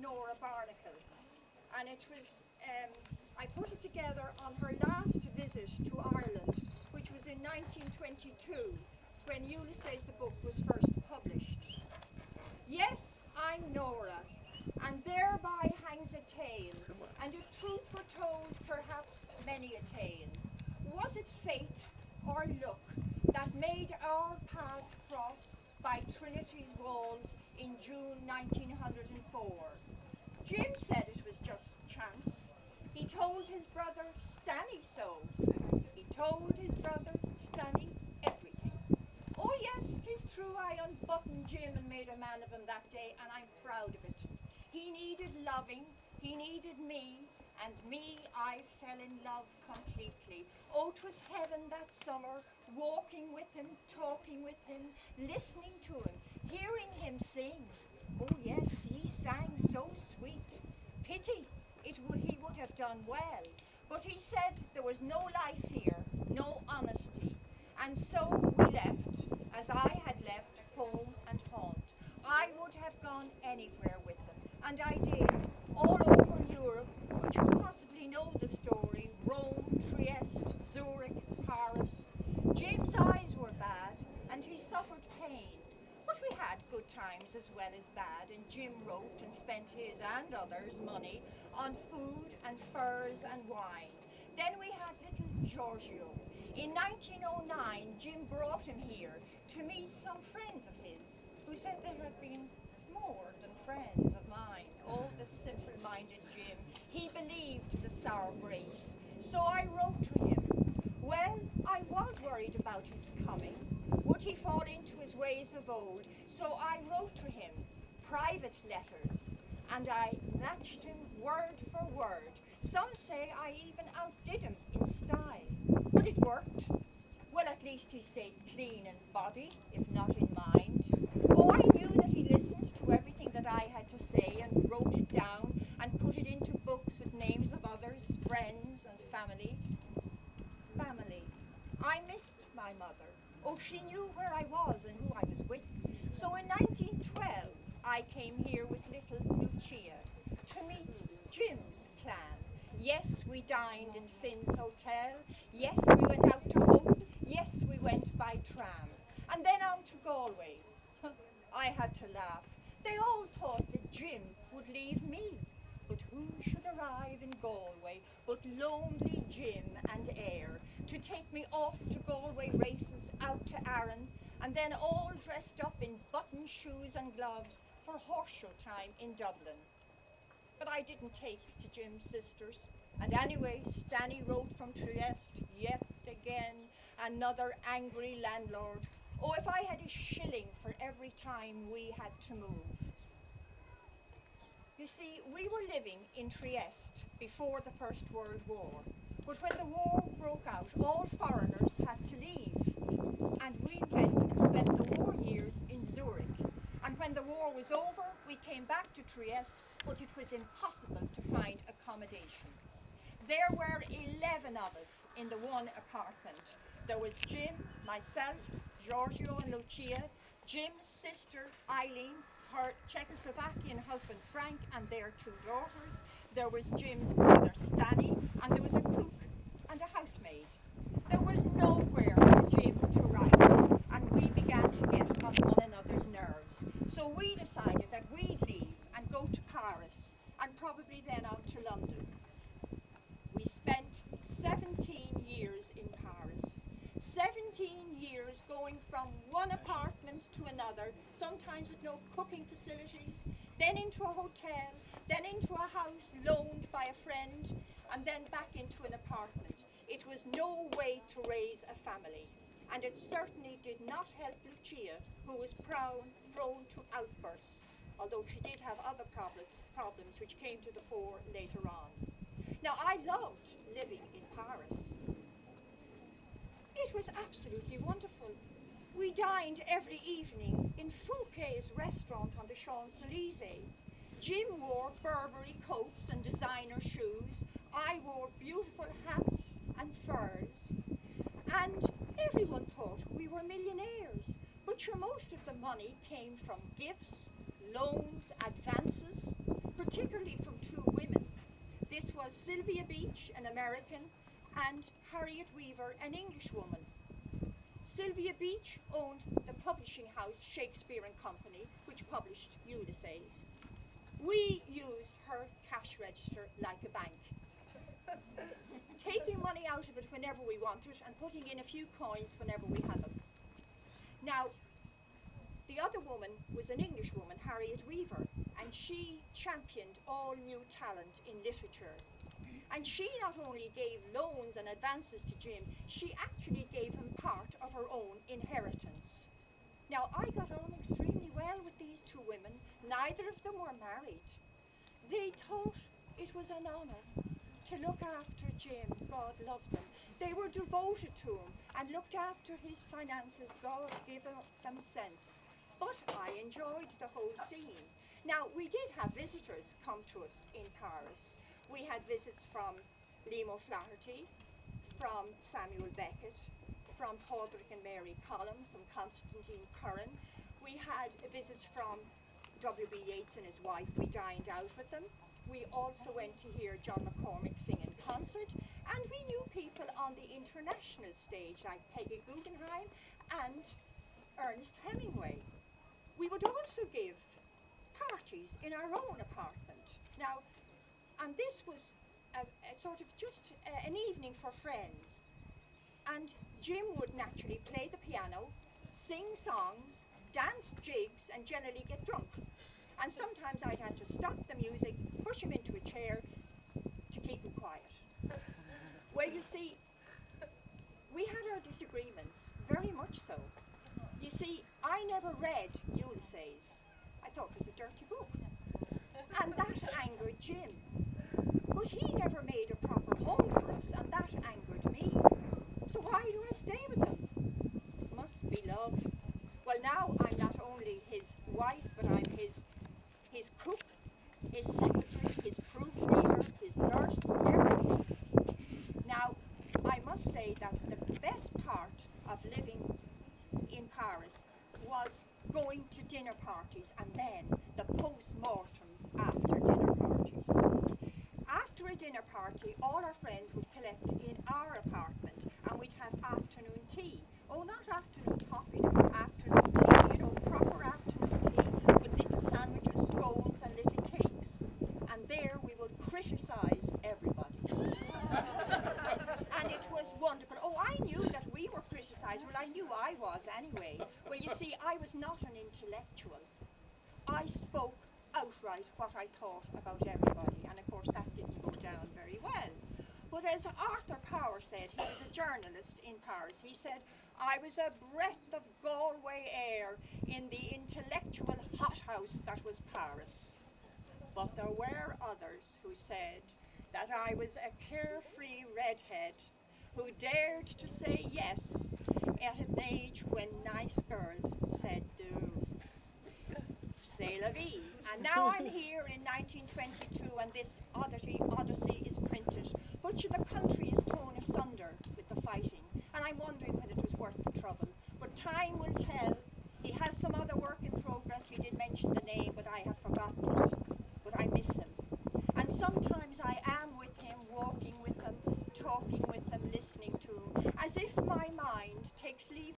Nora Barnacle, and it was, I put it together on her last visit to Ireland, which was in 1922, when Ulysses the book was first published. Yes, I'm Nora, and thereby hangs a tale, and if truth were told, perhaps many a tale. Was it fate or luck that made our paths cross by Trinity's walls in June 1904? Jim said it was just chance. He told his brother Stanny so. He told his brother Stanny everything. Oh yes, 'tis true I unbuttoned Jim and made a man of him that day, and I'm proud of it. He needed loving, he needed me, and me, I fell in love completely. Oh, 'twas heaven that summer, walking with him, talking with him, listening to him, hearing him sing. Oh yes, he sang so sweet. Pity, he would have done well. But he said there was no life here, no honesty. And so we left, as I had left home and haunt. I would have gone anywhere with them, and I did, all over Europe, but you possibly know the story. Rome, Trieste, Zurich, Paris. Jim's eyes were bad, and he suffered pain. But we had good times as well as bad, and Jim wrote and spent his and others' money on food and furs and wine. Then we had little Giorgio. In 1909, Jim brought him here to meet some friends of his, who said they had been more than friends of mine. Oh, the simple-minded Jim. He believed the sour grapes. So I wrote to him. Well, I was worried about his coming. Would he fall into his ways of old? So I wrote to him private letters, and I matched him word for word. Some say I even outdid him in style, but it worked. Well, at least he stayed clean in body, if not in mind. Oh, I knew that he listened to everything that I had to say and wrote it down and put it into books with names of others, friends and family. Family. I missed my mother. Oh, she knew where I was and who I was with. So in 1912, I came here with little Lucia to meet Jim's clan. Yes, we dined in Finn's hotel. Yes, we went out to hunt. Yes, we went by tram. And then on to Galway. I had to laugh. They all thought that Jim would leave me. But who should arrive in Galway but lonely Jim and Eyre to take me off to Galway races out to Arran, and then all dressed up in button shoes and gloves for horseshoe time in Dublin. But I didn't take to Jim's sisters. And anyway, Stanny wrote from Trieste yet again, another angry landlord. Oh, if I had a shilling for every time we had to move. You see, we were living in Trieste before the First World War. But when the war broke out, all foreigners had to leave. And we went and spent the war years in Zurich. And when the war was over, we came back to Trieste, but it was impossible to find accommodation. There were 11 of us in the one apartment. There was Jim, myself, Giorgio and Lucia, Jim's sister Eileen, her Czechoslovakian husband Frank and their 2 daughters. There was Jim's brother Stanny, and there was a cook and a housemaid. There was nowhere for Jim to write, and we began to get on one another's nerves. So we decided that we'd leave and go to Paris, and probably then on to London. We spent 17 years in Paris. 17 years going from one apartment to another, sometimes with no cooking facilities, then into a hotel, then into a house loaned by a friend, and then back into an apartment. It was no way to raise a family, and it certainly did not help Lucia, who was prone to outbursts, although she did have other problems which came to the fore later on. Now, I loved living in Paris. It was absolutely wonderful. We dined every evening in Fouquet's restaurant on the Champs-Élysées. Jim wore Burberry coats and designer shoes. I wore beautiful hats and furs. And everyone thought we were millionaires. But sure, most of the money came from gifts, loans, advances, particularly Sylvia Beach, an American, and Harriet Weaver, an Englishwoman. Sylvia Beach owned the publishing house Shakespeare and Company, which published Ulysses. We used her cash register like a bank, taking money out of it whenever we wanted and putting in a few coins whenever we had them. Now, the other woman was an Englishwoman, Harriet Weaver, and she championed all new talent in literature. And she not only gave loans and advances to Jim, she actually gave him part of her own inheritance. Now, I got on extremely well with these two women. Neither of them were married. They thought it was an honour to look after Jim. God loved them. They were devoted to him and looked after his finances. God gave them sense. But I enjoyed the whole scene. Now, we did have visitors come to us in Paris. We had visits from Liam O'Flaherty, from Samuel Beckett, from Padraig and Mary Collum, from Constantine Curran. We had visits from W.B. Yeats and his wife. We dined out with them. We also went to hear John McCormick sing in concert, and we knew people on the international stage like Peggy Guggenheim and Ernest Hemingway. We would also give parties in our own apartment. Now, and this was a sort of just an evening for friends. And Jim would naturally play the piano, sing songs, dance jigs, and generally get drunk. And sometimes I'd have to stop the music, push him into a chair to keep him quiet. Well, you see, we had our disagreements, very much so. You see, I never read Ulysses. I thought it was a dirty book. And that angered Jim. But he never made a proper home for us, and that angered me. So why do I stay with him? Must be love. Well, now I'm not only his wife, but I'm his cook, his secretary, his proofreader, his nurse, everything. Now, I must say that the best part of living in Paris was going to dinner parties and then the post-mortems after dinner parties. After a dinner party, all our friends would collect in our apartment and we'd have afternoon tea. Oh, not afternoon coffee, afternoon tea, you know, proper afternoon tea with little sandwiches, scones and little cakes. And there we would criticise everybody. And it was wonderful. Oh, I knew that we were criticised. Well, I knew I was anyway. Well, you see, I was not an intellectual. I spoke outright what I thought about everybody, and of course that didn't go down very well. But as Arthur Power said, he was a journalist in Paris, he said, I was a breath of Galway air in the intellectual hothouse that was Paris. But there were others who said that I was a carefree redhead who dared to say yes at an age when nice girls said do. C'est la vie. And now I'm here in 1922 and this Odyssey is printed. But the country is torn asunder with the fighting, and I'm wondering whether it was worth the trouble. But time will tell. He has some other work in progress. He did mention the name, but I have forgotten it. But I miss him. And sometimes I am with him, walking with him, talking with him, listening to him, as if my mind takes leave